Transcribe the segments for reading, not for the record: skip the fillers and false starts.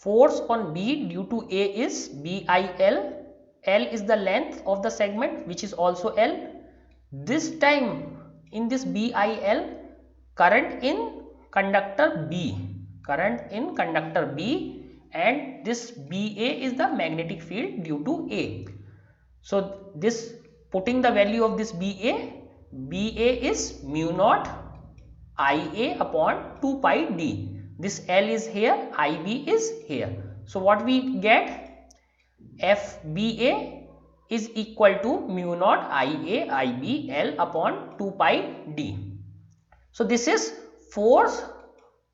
force on B due to A is BIL. L is the length of the segment, which is also L. This time in this BIL, current in conductor B, and this BA is the magnetic field due to A. So this, putting the value of this BA is mu naught IA upon 2 pi D. This L is here, IB is here. So what we get, FBA is equal to mu naught IA IB L upon 2 pi D. So this is force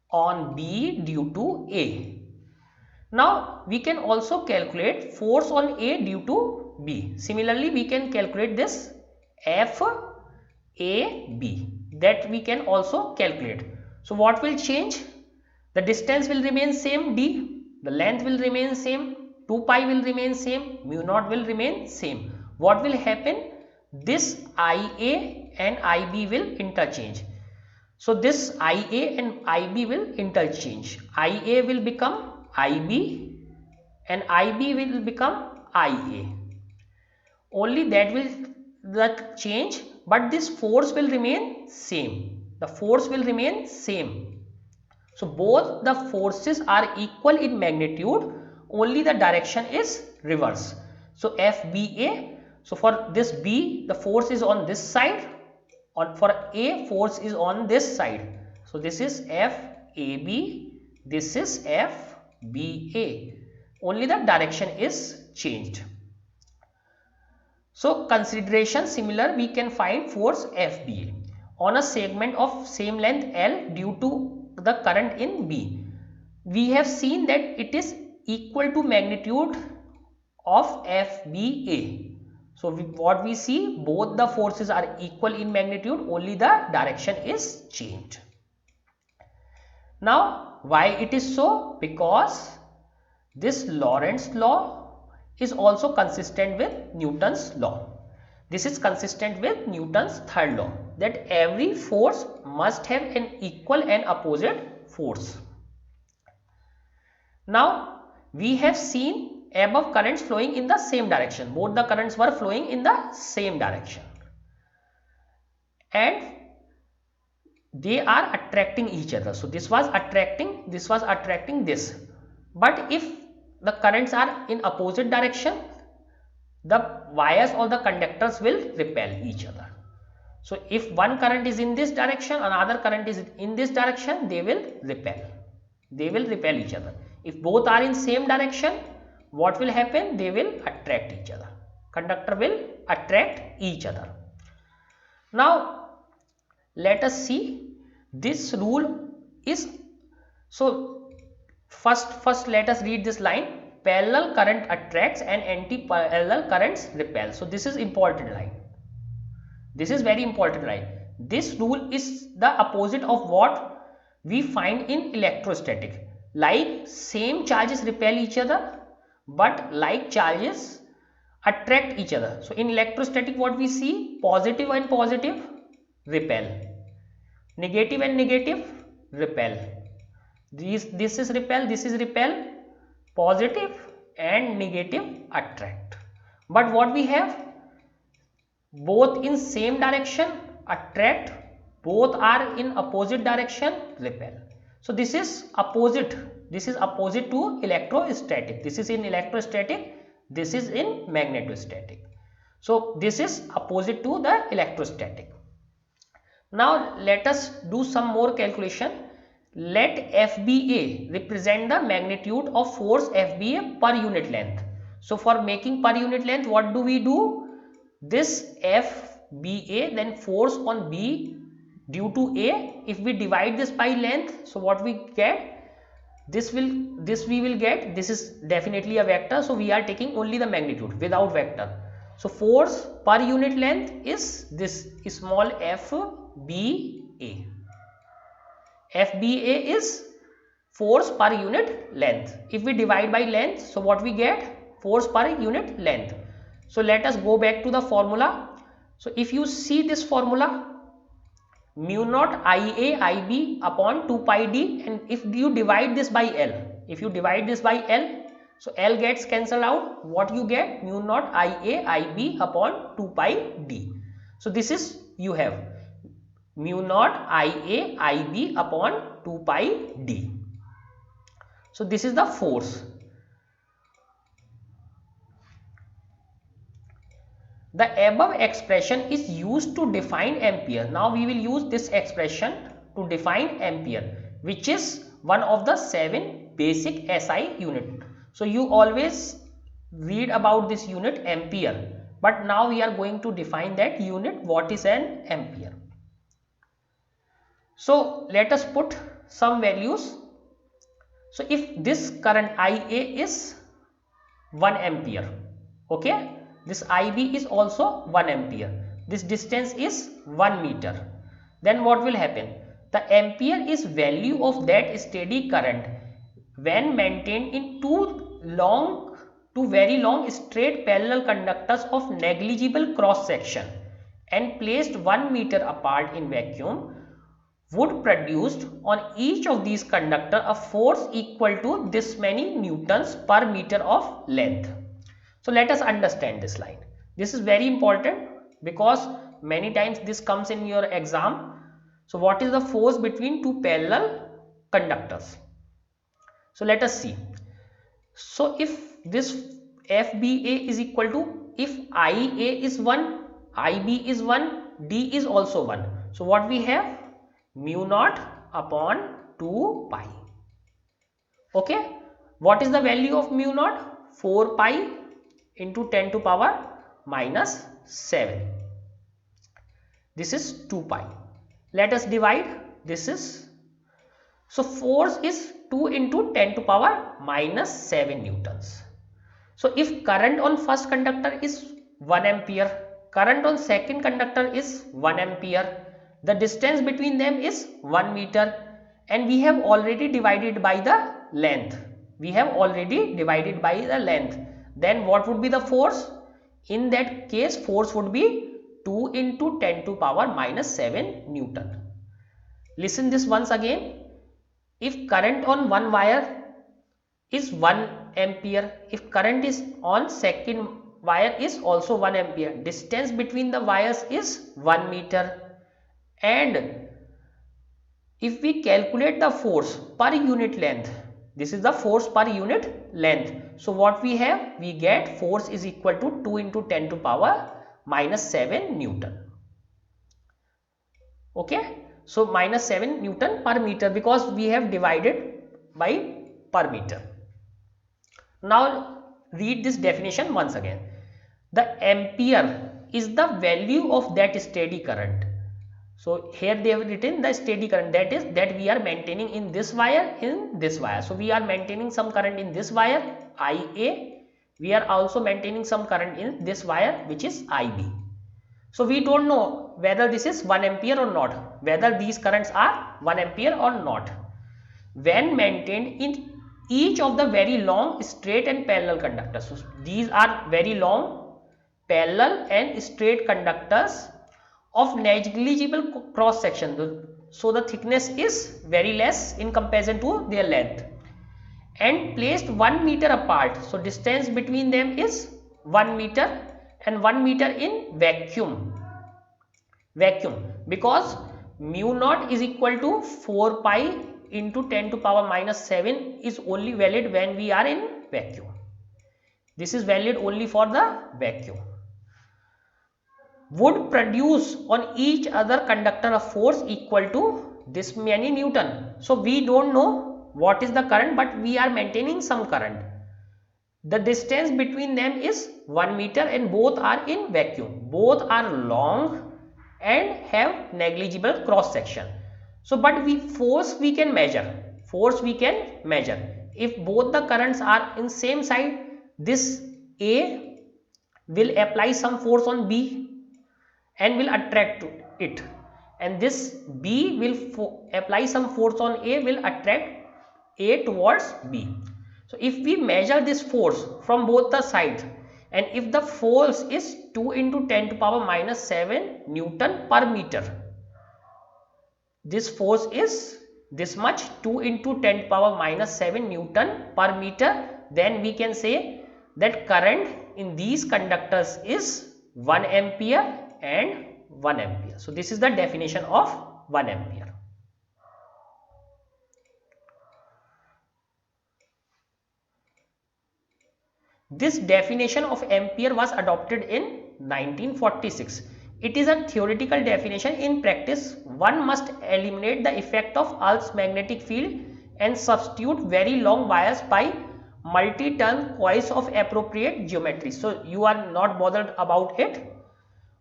on B due to A. Now we can also calculate force on A due to B. Similarly, we can calculate this FAB, that we can also calculate. So what will change? The distance will remain same D, the length will remain same, 2 pi will remain same, mu naught will remain same. What will happen? This IA and IB will interchange. So this IA and IB will interchange. IA will become IB and IB will become IA. Only that will change, but this force will remain same. The force will remain same. So both the forces are equal in magnitude, only the direction is reverse. So FBA, so for this B, the force is on this side, for A, force is on this side. So this is FAB, this is FBA, only the direction is changed. So consideration similar, we can find force FBA on a segment of same length L due to the current in B. We have seen that it is equal to magnitude of FBA. So what we see, both the forces are equal in magnitude, only the direction is changed. Now why it is so? Because this Lorentz law is also consistent with Newton's law. This is consistent with Newton's third law, that every force must have an equal and opposite force. Now we have seen above currents flowing in the same direction. Both the currents were flowing in the same direction and they are attracting each other. So this was attracting this. But if the currents are in opposite direction, the wires or the conductors will repel each other. So if one current is in this direction, another current is in this direction, they will repel each other. If both are in same direction, what will happen? They will attract each other. Conductor will attract each other. Now let us see this rule is, so first let us read this line: parallel current attracts and anti-parallel currents repel. So this is important line. This is very important line. This rule is the opposite of what we find in electrostatic. Like same charges repel each other, but like charges attract each other. So in electrostatic, what we see, positive and positive repel, negative and negative repel. This is repel, this is repel, positive and negative attract. But what we have, both in same direction attract, both are in opposite direction repel. So this is opposite to electrostatic. This is in electrostatic, this is in magnetostatic. So this is opposite to the electrostatic. Now let us do some more calculation. Let FBA represent the magnitude of force FBA per unit length. So for making per unit length, what do we do? This FBA, then force on B due to A, if we divide this by length, so what we get, this we will get, this is definitely a vector, so we are taking only the magnitude without vector. So force per unit length is this small FBA. FBA is force per unit length. If we divide by length, so what we get, force per unit length. So let us go back to the formula. So if you see this formula, mu naught Ia Ib upon 2 pi d, and if you divide this by L, if you divide this by L, so L gets cancelled out, what you get? Mu naught Ia Ib upon 2 pi d. So this is, you have mu naught Ia Ib upon 2 pi d. So this is the force. The above expression is used to define ampere. Now we will use this expression to define ampere, which is one of the 7 basic SI unit. So you always read about this unit ampere, but now we are going to define that unit, what is an ampere. So let us put some values. So if this current Ia is 1 ampere, okay, this Ib is also 1 ampere, this distance is 1 meter, then what will happen? The ampere is value of that steady current when maintained in two very long straight parallel conductors of negligible cross section and placed 1 meter apart in vacuum, would produce on each of these conductor a force equal to this many newtons per meter of length. So let us understand this line. This is very important because many times this comes in your exam. So what is the force between two parallel conductors? So let us see. So if this FBA is equal to, if IA is 1, IB is 1, D is also 1. So what we have? Mu naught upon 2 pi. Okay, what is the value of mu naught? 4 pi into 10 to power minus 7. This is 2 pi. Let us divide. This is, so force is 2 into 10 to power minus 7 newtons. So if current on first conductor is 1 ampere, current on second conductor is 1 ampere, the distance between them is 1 meter, and we have already divided by the length. We have already divided by the length. Then what would be the force? In that case, force would be 2 into 10 to power minus 7 Newton. Listen this once again. If current on one wire is 1 ampere, if current is on second wire is also 1 ampere, distance between the wires is 1 meter, and if we calculate the force per unit length, this is the force per unit length. So what we have? We get force is equal to 2 into 10 to power minus 7 Newton. Okay. So minus 7 Newton per meter, because we have divided by per meter. Now read this definition once again. The ampere is the value of that steady current. So here they have written the steady current, that is that we are maintaining in this wire, in this wire. So we are maintaining some current in this wire IA, we are also maintaining some current in this wire which is IB. So we don't know whether this is 1 ampere or not, whether these currents are 1 ampere or not, when maintained in each of the very long straight and parallel conductors. So these are very long parallel and straight conductors of negligible cross section, so the thickness is very less in comparison to their length, and placed 1 meter apart. So distance between them is 1 meter, and 1 meter in vacuum, because mu naught is equal to 4 pi into 10 to power minus 7 is only valid when we are in vacuum. This is valid only for the vacuum. Would produce on each other conductor a force equal to this many Newton. So we don't know what is the current, but we are maintaining some current. The distance between them is 1 meter, and both are in vacuum. Both are long and have negligible cross section. So but force we can measure. If both the currents are in same side, this A will apply some force on B and will attract to it, and this B will apply some force on A, will attract A towards B. So if we measure this force from both the sides, and if the force is 2 into 10 to power minus 7 Newton per meter, this force is this much, 2 into 10 to power minus 7 Newton per meter, then we can say that current in these conductors is 1 ampere and 1 ampere. So this is the definition of 1 ampere. This definition of ampere was adopted in 1946. It is a theoretical definition. In practice, one must eliminate the effect of Earth's magnetic field and substitute very long wires by multi-turn coils of appropriate geometry. So you are not bothered about it.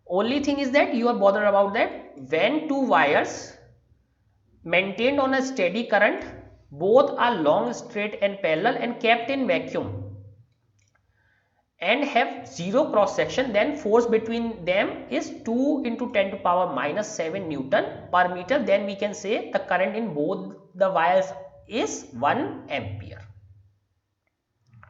Only thing is that you are bothered about that when two wires maintained on a steady current, both are long, straight and parallel and kept in vacuum and have zero cross section, then force between them is 2 into 10 to power minus 7 Newton per meter. Then we can say the current in both the wires is 1 ampere.